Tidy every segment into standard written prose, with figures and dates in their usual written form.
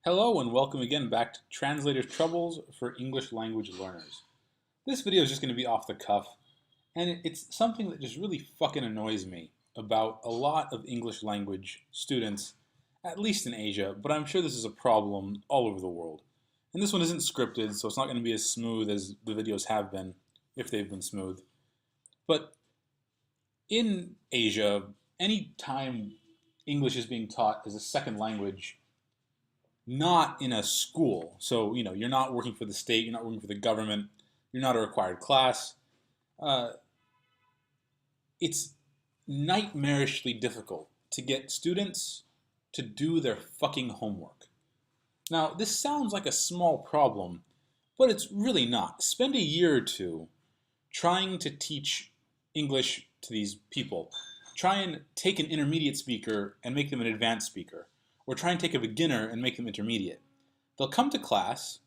Hello and welcome again back to Translator's Troubles for English Language Learners. This video is just going to be off the cuff, and it's something that just really fucking annoys me about a lot of English language students, at least in Asia, but I'm sure this is a problem all over the world. And this one isn't scripted, so it's not going to be as smooth as the videos have been, if they've been smooth. But in Asia, any time English is being taught as a second language, not in a school. So, you're not working for the state, you're not working for the government, you're not a required class. Uh, it's nightmarishly difficult to get students to do their fucking homework. Now, this sounds like a small problem, but it's really not. Spend a year or two trying to teach English to these people. Try and take an intermediate speaker and make them an advanced speaker. Or try and take a beginner and make them intermediate. They'll come to class,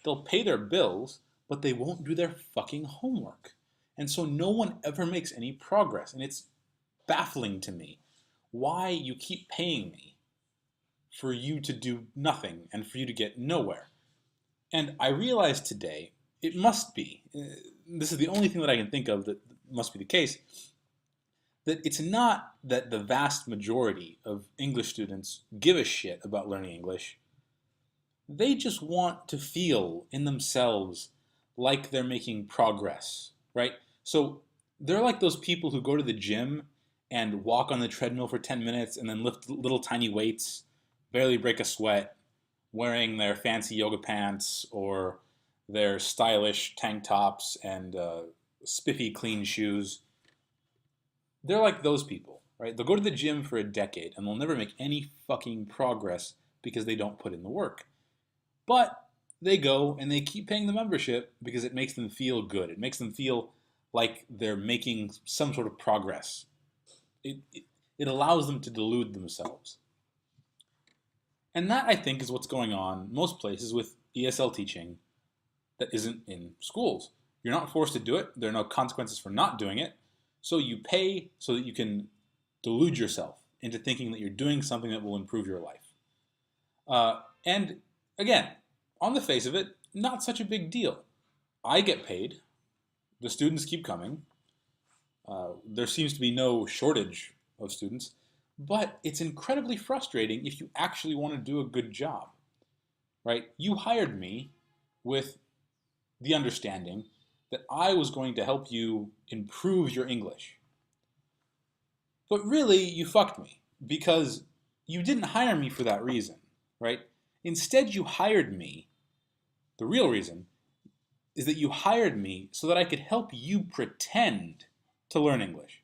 they'll pay their bills, but they won't do their fucking homework. And so no one ever makes any progress. And it's baffling to me why you keep paying me for you to do nothing and for you to get nowhere. And I realized today, it must be, this is the only thing that I can think of that must be the case, that it's not that the vast majority of English students give a shit about learning English. They just want to feel in themselves like they're making progress, right? So they're like those people who go to the gym and walk on the treadmill for 10 minutes and then lift little tiny weights, barely break a sweat, wearing their fancy yoga pants or their stylish tank tops and spiffy clean shoes. They're like those people, right? They'll go to the gym for a decade and they'll never make any fucking progress because they don't put in the work. But they go and they keep paying the membership because it makes them feel good. It makes them feel like they're making some sort of progress. It allows them to delude themselves. And that, I think, is what's going on most places with ESL teaching that isn't in schools. You're not forced to do it. There are no consequences for not doing it. So you pay so that you can delude yourself into thinking that you're doing something that will improve your life. And again, on the face of it, not such a big deal. I get paid. The students keep coming. There seems to be no shortage of students. But it's incredibly frustrating if you actually want to do a good job, right? You hired me with the understanding that I was going to help you improve your English. But really, you fucked me because you didn't hire me for that reason, right? Instead, you hired me. The real reason is that you hired me so that I could help you pretend to learn English.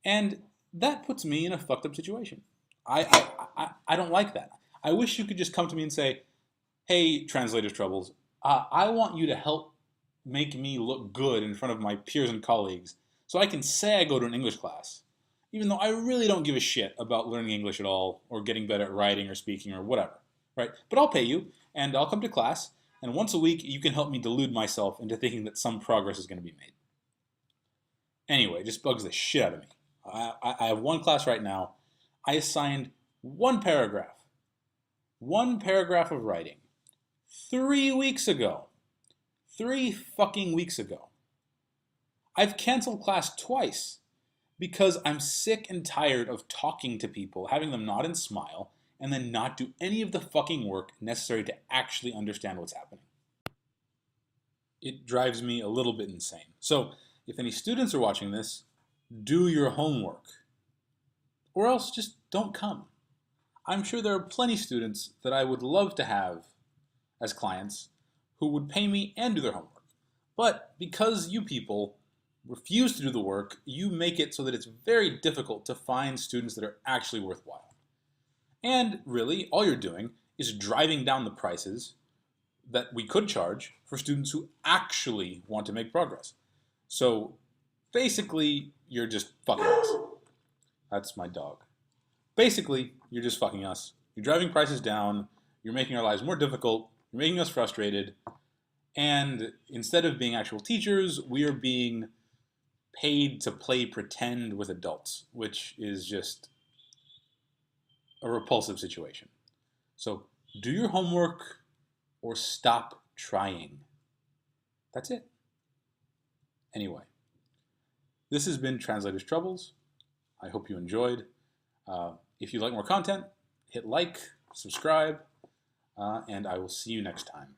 And that puts me in a fucked up situation. I don't like that. I wish you could just come to me and say, hey, Translator's Troubles, I want you to help make me look good in front of my peers and colleagues so I can say I go to an English class, even though I really don't give a shit about learning English at all or getting better at writing or speaking or whatever, right? But I'll pay you and I'll come to class and once a week you can help me delude myself into thinking that some progress is going to be made. Anyway, it just bugs the shit out of me. I have one class right now. I assigned one paragraph of writing 3 weeks ago. 3 fucking weeks ago. I've canceled class twice because I'm sick and tired of talking to people, having them nod and smile, and then not do any of the fucking work necessary to actually understand what's happening. It drives me a little bit insane. So, if any students are watching this, do your homework. Or else just don't come. I'm sure there are plenty of students that I would love to have as clients who would pay me and do their homework. But because you people refuse to do the work, you make it so that it's very difficult to find students that are actually worthwhile. And really, all you're doing is driving down the prices that we could charge for students who actually want to make progress. So basically, you're just fucking us. That's my dog. Basically, you're just fucking us. You're driving prices down, you're making our lives more difficult, you're making us frustrated, and instead of being actual teachers, we are being paid to play pretend with adults, which is just a repulsive situation. So do your homework or stop trying. That's it. Anyway, this has been Translator's Troubles. I hope you enjoyed. If you'd like more content, hit like, subscribe, and I will see you next time.